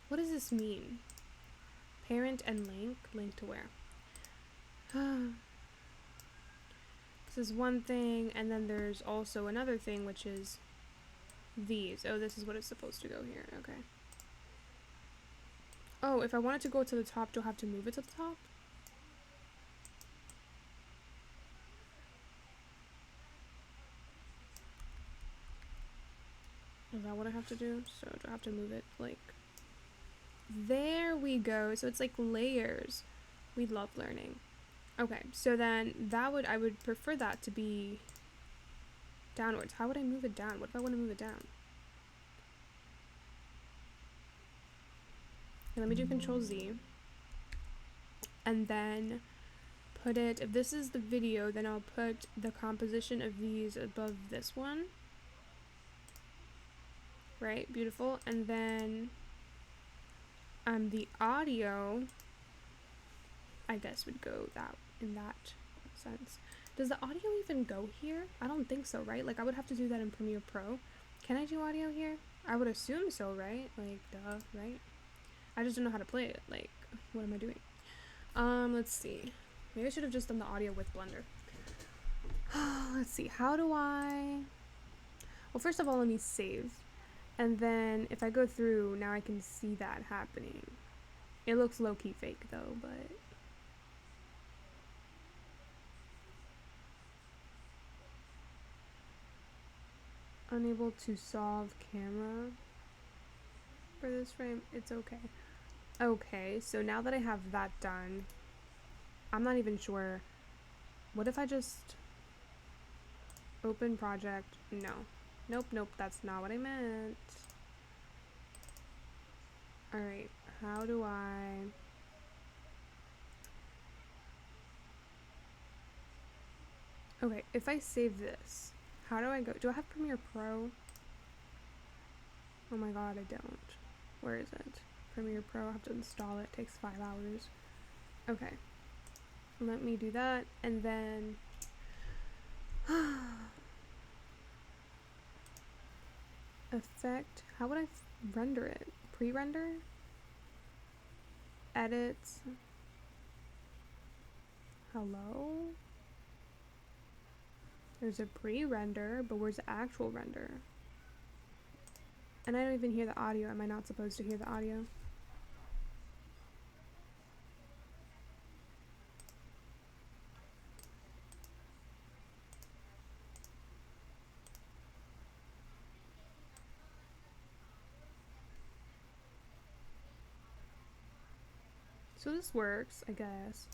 What does this mean? Parent and link to where? This is one thing, and then there's also another thing, which is these. Oh, this is what it's supposed to go here. Okay. Oh, if I want it to go to the top, do I have to move it to the top? Is that what I have to do? So do I have to move it like... There we go. So it's like layers. We love learning. Okay, so then I would prefer that to be downwards. How would I move it down? What if I want to move it down? Okay, let me do Control Z. And then put it, if this is the video, then I'll put the composition of these above this one. Right, beautiful. And then the audio, I guess, would go in that sense. Does the audio even go here? I don't think so, right? Like, I would have to do that in Premiere Pro. Can I do audio here? I would assume so, right? Like, duh, right? I just don't know how to play it. Like, what am I doing? Let's see. Maybe I should have just done the audio with Blender. Let's see. How do I... Well, first of all, let me save. And then if I go through, now I can see that happening. It looks low-key fake, though, but... Unable to solve camera for this frame. It's okay. Okay, so now that I have that done, I'm not even sure. What if I just open project? No. Nope, that's not what I meant. Alright, how do I... Okay, if I save this, how do I go? Do I have Premiere Pro? Oh my god, I don't. Where is it? Premiere Pro, I have to install it. It takes 5 hours. Okay. Let me do that, and then... Effect. How would I render it? Pre-render? Edits. Hello? There's a pre-render, but where's the actual render? And I don't even hear the audio. Am I not supposed to hear the audio? So this works, I guess.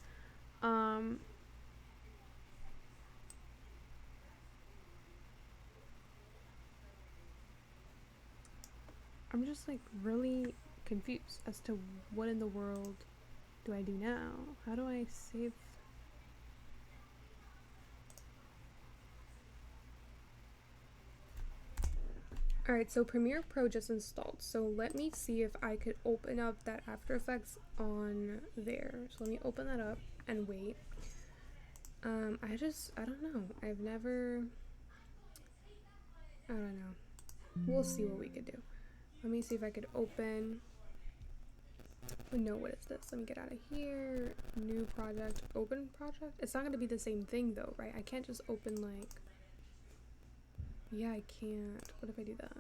I'm just like really confused as to what in the world do I do now? How do I save? Alright, so Premiere Pro just installed. So let me see if I could open up that After Effects on there. So let me open that up and wait. I don't know. I don't know. We'll see what we could do. Let me see if I could open. No, what is this? Let me get out of here. New project, open project. It's not going to be the same thing though, right? I can't just open like. Yeah, I can't. What if I do that?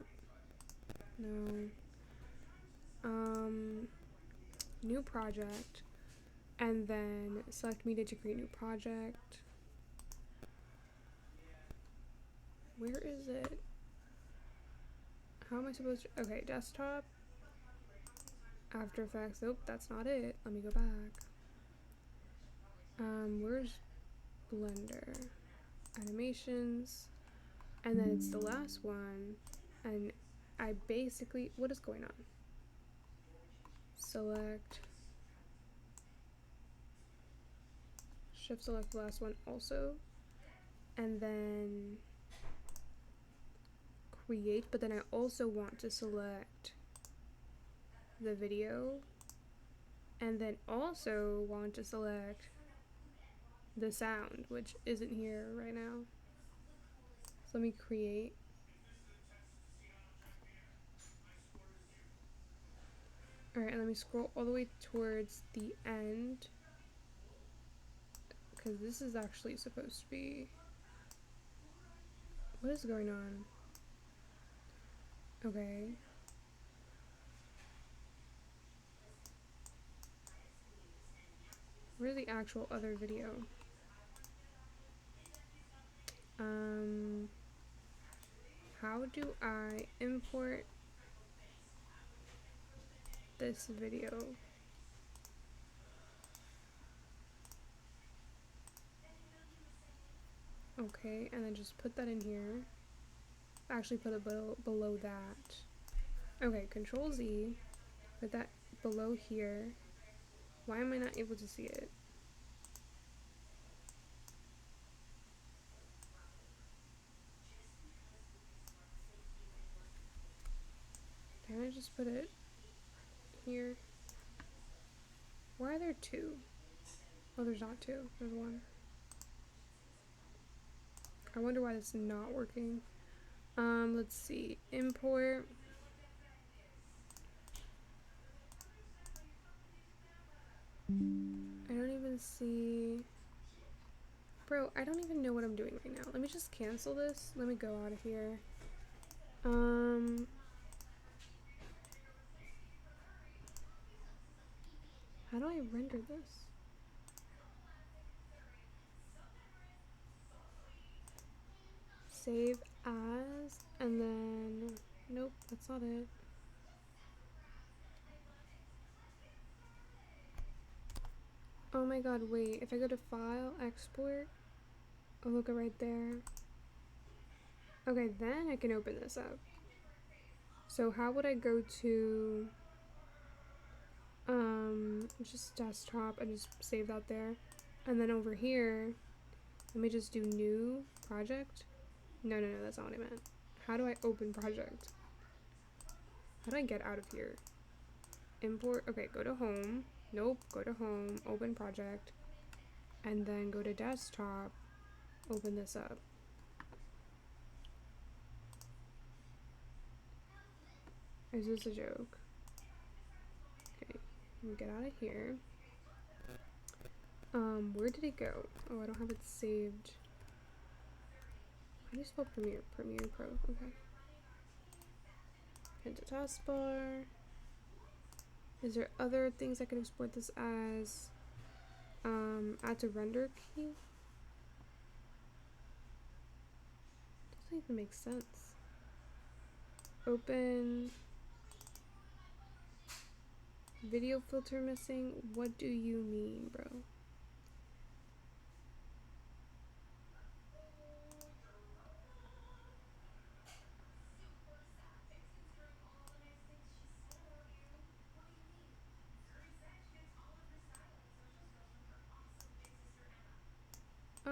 No. New project, and then select media to create new project. Where is it? How am I supposed to? Okay, desktop. After Effects. Nope, that's not it. Let me go back. Where's Blender? Animations. And then it's the last one. And I basically, what is going on? Select. Shift select the last one also. And then create, but then I also want to select the video. And then also want to select the sound, which isn't here right now. So let me create. Alright, and let me scroll all the way towards the end, because this is actually supposed to be. What is going on? Okay. Where's the actual other video? How do I import this video? Okay, and then just put that in here. Actually put it below that. Okay, Control Z, put that below here. Why am I not able to see it? Can I just put it here? Why are there two? Oh, there's not two. There's one. I wonder why this is not working. Let's see. Import. I don't even see. Bro, I don't even know what I'm doing right now. Let me just cancel this. Let me go out of here. How do I render this? Save as, and then, nope, that's not it. Oh my god, wait, if I go to File, Export, oh look it right there. Okay, then I can open this up. So how would I go to, just desktop and just save that there? And then over here, let me just do new project. No, that's not what I meant. How do I open project? How do I get out of here? Import, okay, go to home. Nope, go to home, open project, and then go to desktop, open this up. Is this a joke? Okay, let me get out of here. Where did it go? Oh, I don't have it saved. How do you spell Premiere? Premiere Pro, okay. Hit the taskbar. Is there other things I can export this as? Add to render key? Doesn't even make sense. Open. Video filter missing? What do you mean, bro?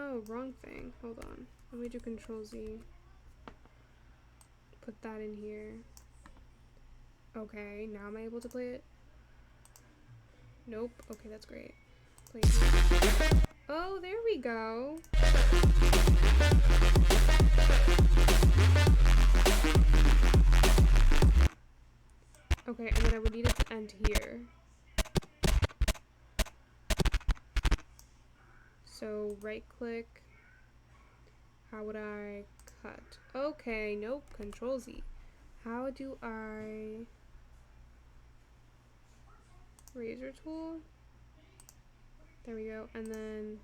Oh, wrong thing. Hold on. Let me do Control Z. Put that in here. Okay, now am I able to play it? Nope. Okay, that's great. Play it here. Oh, there we go. Okay, and then I would need it to end here. So right click. How would I cut? Okay, nope. Control Z. How do I razor tool? There we go. And then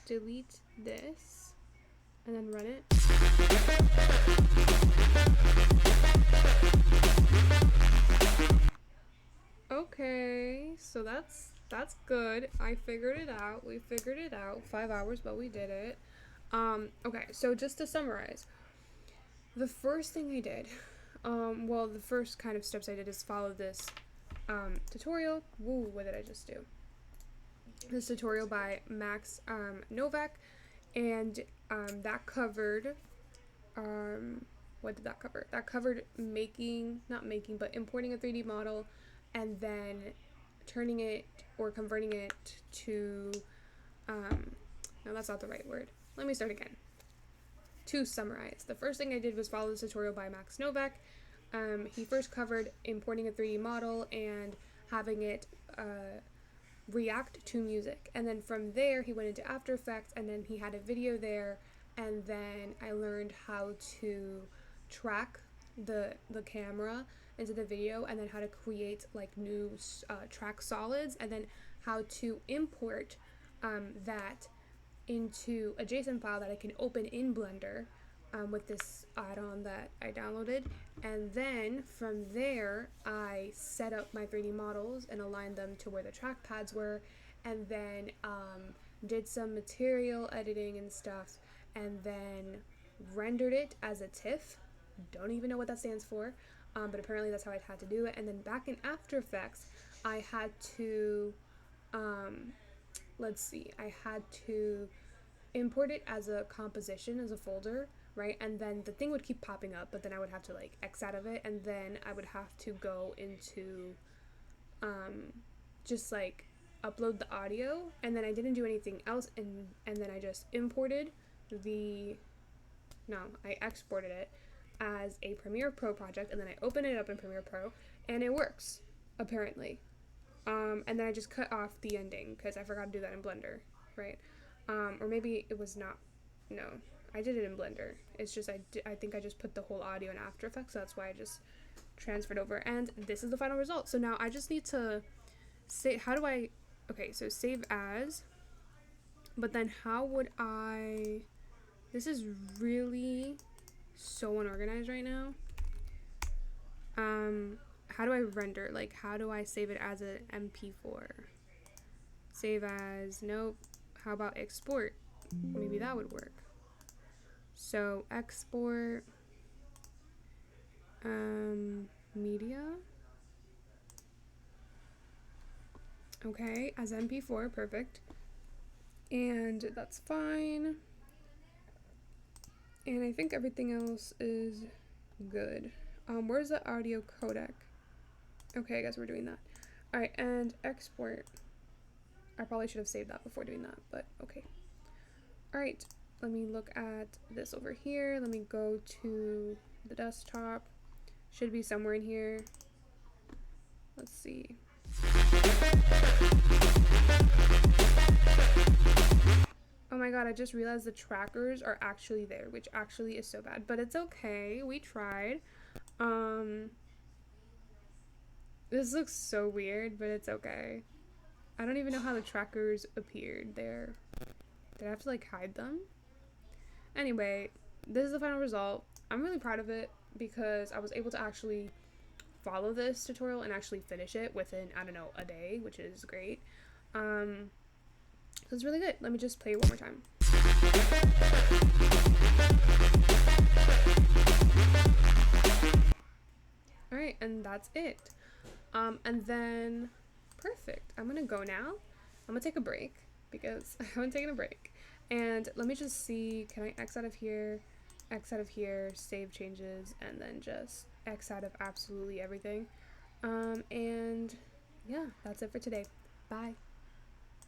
delete this and then run it. Okay, so that's good. I figured it out. We figured it out. 5 hours, but we did it. Okay, so just to summarize, the first thing I did, well, the first kind of steps I did is follow this tutorial. Woo, what did I just do? This tutorial by Max Novak, and that covered, what did that cover? That covered but importing a 3D model and then turning it or converting it to, no, that's not the right word. Let me start again. To summarize, the first thing I did was follow this tutorial by Max Novak. He first covered importing a 3D model and having it react to music, and then from there he went into After Effects, and then he had a video there, and then I learned how to track the camera into the video, and then how to create like new track solids, and then how to import that into a JSON file that I can open in Blender with this add-on that I downloaded. And then from there I set up my 3D models and aligned them to where the track pads were, and then did some material editing and stuff, and then rendered it as a TIFF. Don't even know what that stands for, but apparently that's how I had to do it. And then back in After Effects I had to I had to import it as a composition, as a folder, right? And then the thing would keep popping up, but then I would have to like X out of it, and then I would have to go into just like upload the audio, and then I didn't do anything else, and then I just imported I exported it as a Premiere Pro project, and then I opened it up in Premiere Pro, and it works, apparently. And then I just cut off the ending, because I forgot to do that in Blender, right? Or maybe it was not, no, I did it in Blender. It's just, I think I just put the whole audio in After Effects, so that's why I just transferred over, and this is the final result. So now I just need to say, okay, so save as, but then how would this is really so unorganized right now. How do I render? Like, how do I save it as an MP4? Save as, nope. How about export? Maybe that would work. So export media. Okay, as MP4, perfect. And that's fine. And I think everything else is good. Where's the audio codec? Okay, I guess we're doing that. Alright, and export. I probably should have saved that before doing that, but okay. Alright, let me look at this over here. Let me go to the desktop. Should be somewhere in here. Let's see. Oh my god, I just realized the trackers are actually there, which actually is so bad, but it's okay. We tried. This looks so weird, but it's okay. I don't even know how the trackers appeared there. Did I have to like hide them? Anyway, this is the final result. I'm really proud of it because I was able to actually follow this tutorial and actually finish it within, I don't know, a day, which is great. So it's really good. Let me just play it one more time. Alright, and that's it. And then, perfect. I'm gonna go now. I'm gonna take a break because I haven't taken a break. And let me just see, can I X out of here, X out of here, save changes, and then just X out of absolutely everything. And yeah, that's it for today. Bye.